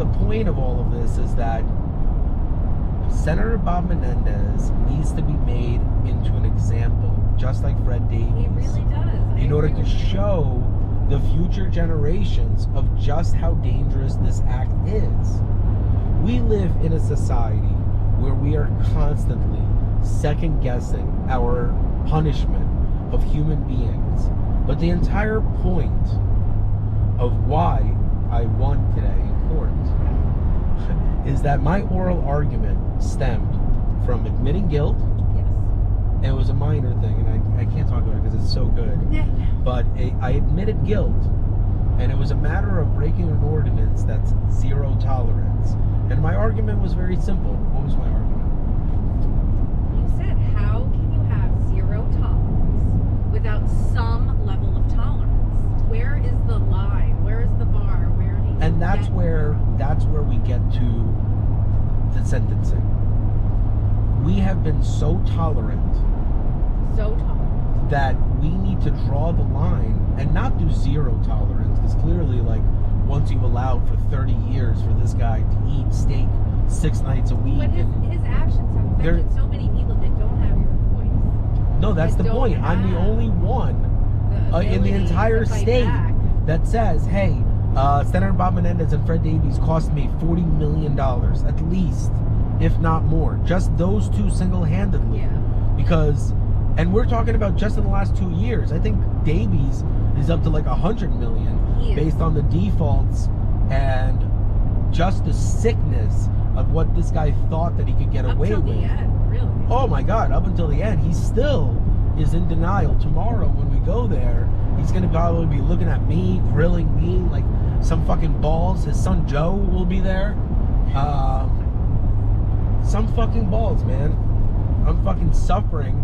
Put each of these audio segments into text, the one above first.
the point of all of this is that Senator Bob Menendez needs to be made into an example, just like Fred Davies. He really does. In order to show the future generations of just how dangerous this act is. We live in a society where we are constantly second-guessing our punishment of human beings. But the entire point of why I won today in court is that my oral argument stemmed from admitting guilt. Yes. And it was a minor thing, and I can't talk about it because it's so good. Yeah. But I admitted guilt, and it was a matter of breaking an ordinance that's zero tolerance. And my argument was very simple. What was my argument? You said, how can you have zero tolerance without some level of tolerance? Where is the line? Where is the bar? Where do you And that's get where we get to the sentencing. We have been so tolerant that we need to draw the line and not do zero tolerance, because clearly, like, once you've allowed for 30 years for this guy to eat steak 6 nights a week. But his actions have affected so many people that don't have your voice. No, that's the point. I'm the only one in the entire state that says, hey, Senator Bob Menendez and Fred Davies cost me $40 million, at least, if not more. Just those two single-handedly. Yeah. Because, and we're talking about just in the last 2 years. I think Davies is up to like $100 million based on the defaults and just the sickness of what this guy thought that he could get away with. Up till the end, really. Oh my God, up until the end. He still is in denial. Tomorrow when we go there, he's going to probably be looking at me, grilling me like some fucking balls. His son Joe will be there. Some fucking balls, man. I'm fucking suffering.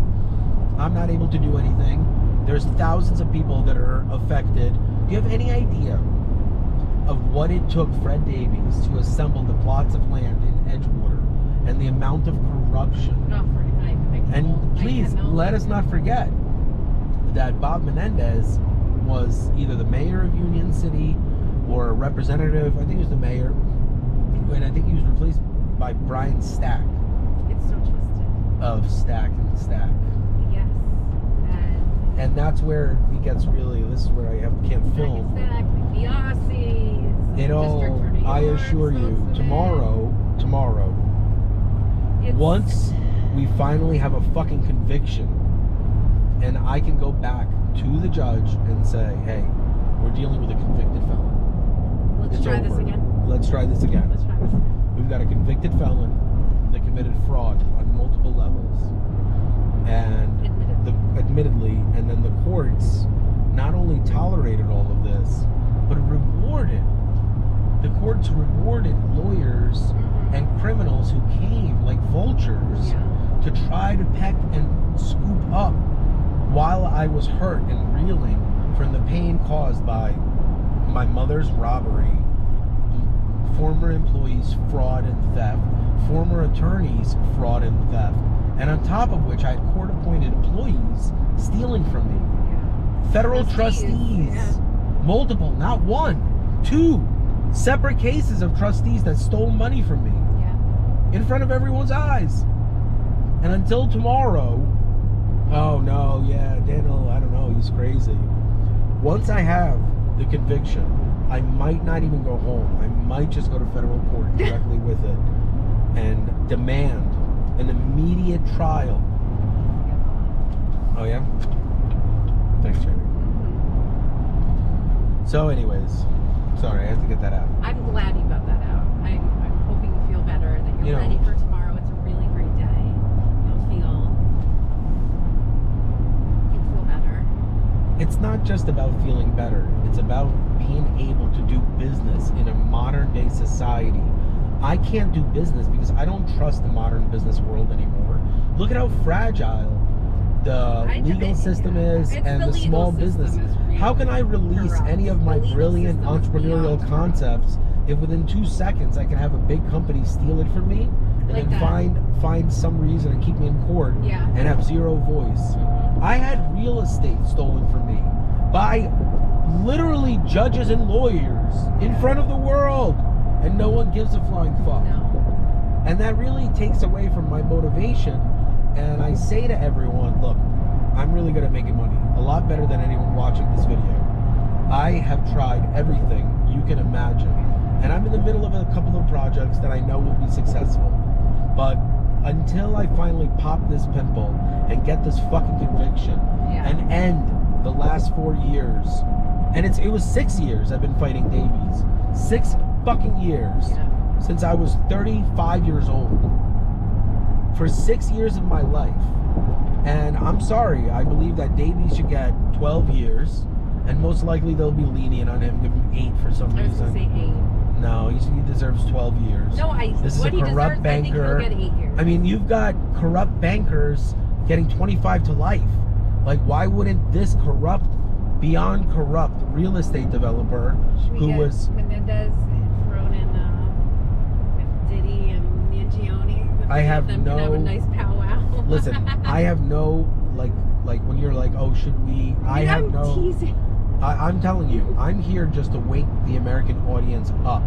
I'm not able to do anything. There's thousands of people that are affected. Do you have any idea of what it took Fred Davies to assemble the plots of land in Edgewater and the amount of corruption? And please, let us not forget that Bob Menendez was either the mayor of Union City or a representative. I think he was the mayor. And I think he was replaced by Brian Stack. It's so twisted. Of Stack and Stack. Yes. And that's where it gets really, this is where I can't film. Stack, It all, I assure you, tomorrow, once we finally have a fucking conviction and I can go back to the judge and say, hey, we're dealing with a convicted felon. Let's try this again. Let's try this again. We've got a convicted felon that committed fraud on multiple levels. And admittedly, and then the courts not only tolerated all of this, but rewarded. The courts rewarded lawyers and criminals who came like vultures to try to peck and scoop up while I was hurt and reeling from the pain caused by my mother's robbery, former employees' fraud and theft, former attorneys' fraud and theft, and on top of which I had court-appointed employees stealing from me. Federal trustees. Multiple, not one, 2 separate cases of trustees that stole money from me in front of everyone's eyes. And until tomorrow, oh no, yeah, Daniel, I don't know, he's crazy. Once I have the conviction, I might not even go home. I might just go to federal court directly with it and demand an immediate trial. Oh yeah? Thanks, Jamie. So anyways, sorry, I have to get that out. I'm glad you got that out. I'm hoping you feel better, that you're ready for tomorrow. It's a really great day. You'll feel better. It's not just about feeling better. It's about being able to do business in a modern day society. I can't do business because I don't trust the modern business world anymore. Look at how fragile the legal system is and the small business. How can I release any of my brilliant entrepreneurial concepts if within 2 seconds I can have a big company steal it from me and then find some reason to keep me in court and have zero voice? I had real estate stolen from me by literally judges and lawyers in front of the world. and no one gives a flying fuck. No. And that really takes away from my motivation. And I say to everyone, look, I'm really good at making money, a lot better than anyone watching this video. I have tried everything you can imagine, and I'm in the middle of a couple of projects that I know will be successful. But until I finally pop this pimple and get this fucking conviction and end the last 4 years, and it was 6 years I've been fighting Davies. 6 fucking years since I was 35 years old. For 6 years of my life. And I'm sorry, I believe that Davies should get 12 years, and most likely they'll be lenient on him, give him 8 for some reason. I was gonna say 8. No, he deserves 12 years. No, this is a corrupt banker. I think he'll get 8 years. I mean, you've got corrupt bankers getting 25 to life. Like, why wouldn't this corrupt, beyond corrupt real estate developer who was Menendez thrown in with Diddy and Mangione? I have them no. can have a nice powwow. Listen, I have no like when you're like, oh, should we? I have I'm no. Teasing. I'm telling you, I'm here just to wake the American audience up.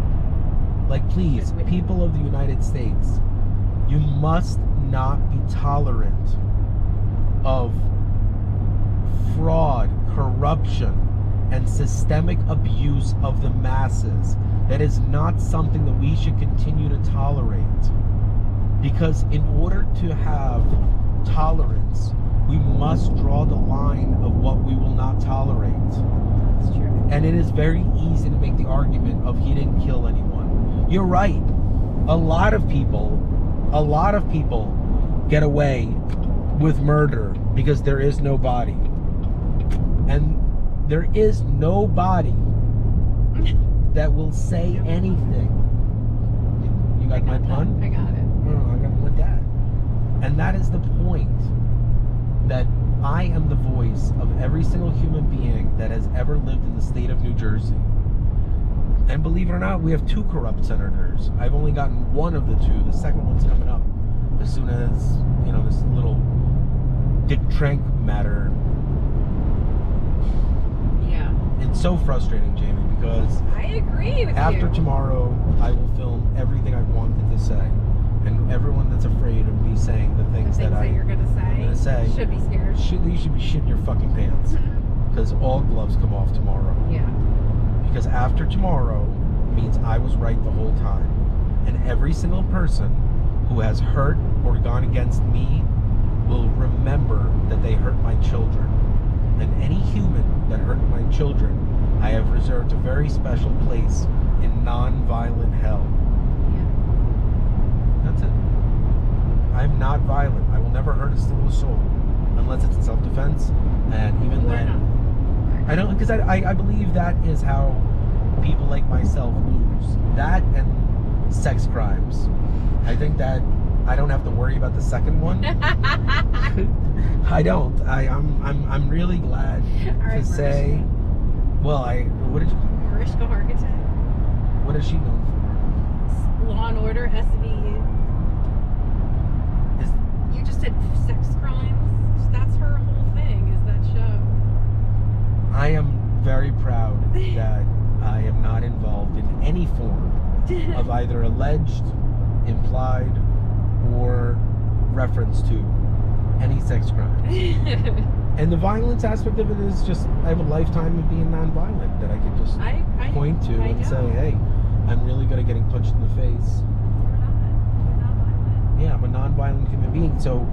Like, please, people of the United States, you must not be tolerant of fraud, corruption, and systemic abuse of the masses. That is not something that we should continue to tolerate. Because in order to have tolerance, we must draw the line of what we will not tolerate. That's true. And it is very easy to make the argument of he didn't kill anyone. You're right. A lot of people get away with murder because there is no body. And there is no body that will say anything. You got my pun? I got it. I got it with that. And that is the point, that I am the voice of every single human being that has ever lived in the state of New Jersey. And believe it or not, we have 2 corrupt senators. I've only gotten 1 of the 2. The second one's coming up as soon as, this little Dick Trank matter. Yeah. It's so frustrating, Jamie, because I agree with after you. tomorrow, I will film everything I wanted to say. And everyone that's afraid of me saying the things that you're gonna say should be scared. You should be shitting your fucking pants. Because all gloves come off tomorrow. Yeah. Because after tomorrow means I was right the whole time. And every single person who has hurt or gone against me will remember that they hurt my children. And any human that hurt my children, I have reserved a very special place in non-violent hell. That's it. I'm not violent. I will never hurt or steal a soul unless it's in self-defense. And even then, I don't, because I believe that is how people like myself lose. That and sex crimes. I think that I don't have to worry about the second one. I don't. I'm really glad to say. Well, what did you? Mariska Hargitay. What is she known for? Law and Order, SVU. You just said sex crimes. That's her whole thing. Is that show? I am very proud that I am not involved in any form of either alleged, implied, or reference to any sex crime. And the violence aspect of it is just, I have a lifetime of being nonviolent that I can just point to and say, hey, I'm really good at getting punched in the face. You're not violent. Yeah, I'm a nonviolent human being. So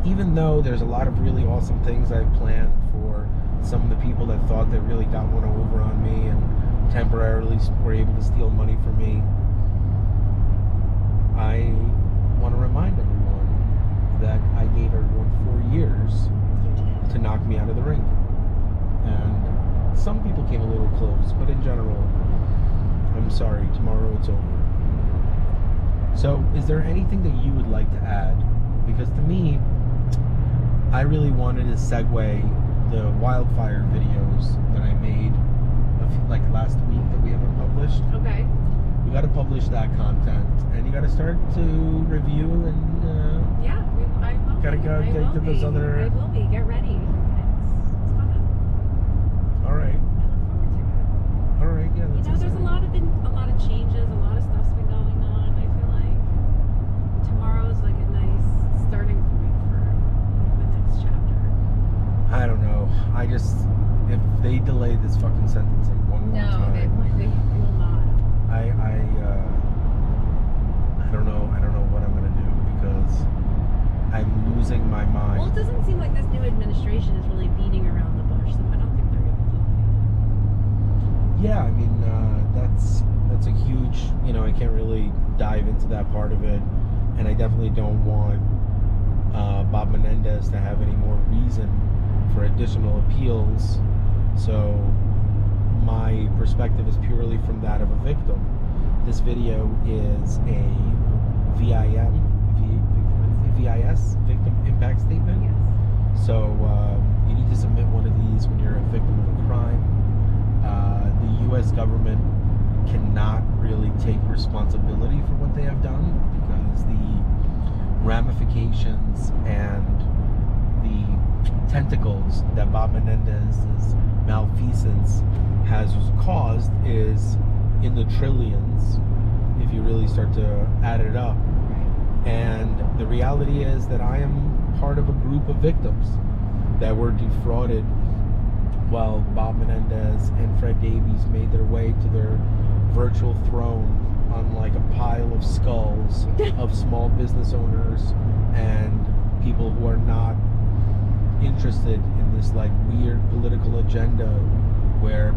even though there's a lot of really awesome things I've planned for some of the people that thought they really got one over on me and temporarily were able to steal money from me, I want to remind everyone that I gave everyone 4 years to knock me out of the ring. And some people came a little close, but in general, I'm sorry, tomorrow it's over. So, is there anything that you would like to add? Because to me, I really wanted to segue the wildfire videos that I made like last week that we haven't published. Okay. We got to publish that content, and you got to start to review and yeah, I will. Gotta go get those other. I will be. Get ready. It's coming. All right. I look forward to it. All right. Yeah. That's There's a lot of changes. A lot of stuff's just, if they delay this fucking sentencing one more No, time, they will not. I don't know what I'm gonna do, because I'm losing my mind. Well, it doesn't seem like this new administration is really beating around the bush, so I don't think they're going to do Yeah, I mean, that's a huge, I can't really dive into that part of it, and I definitely don't want Bob Menendez to have any more reason for additional appeals. So my perspective is purely from that of a victim. This video is a VIS, Victim Impact Statement. Yes. So you need to submit one of these when you're a victim of a crime. The U.S. government cannot really take responsibility for what they have done, because the ramifications and the tentacles that Bob Menendez's malfeasance has caused is in the trillions, if you really start to add it up. And the reality is that I am part of a group of victims that were defrauded while Bob Menendez and Fred Davies made their way to their virtual throne on like a pile of skulls of small business owners and people who are not interested in this like weird political agenda where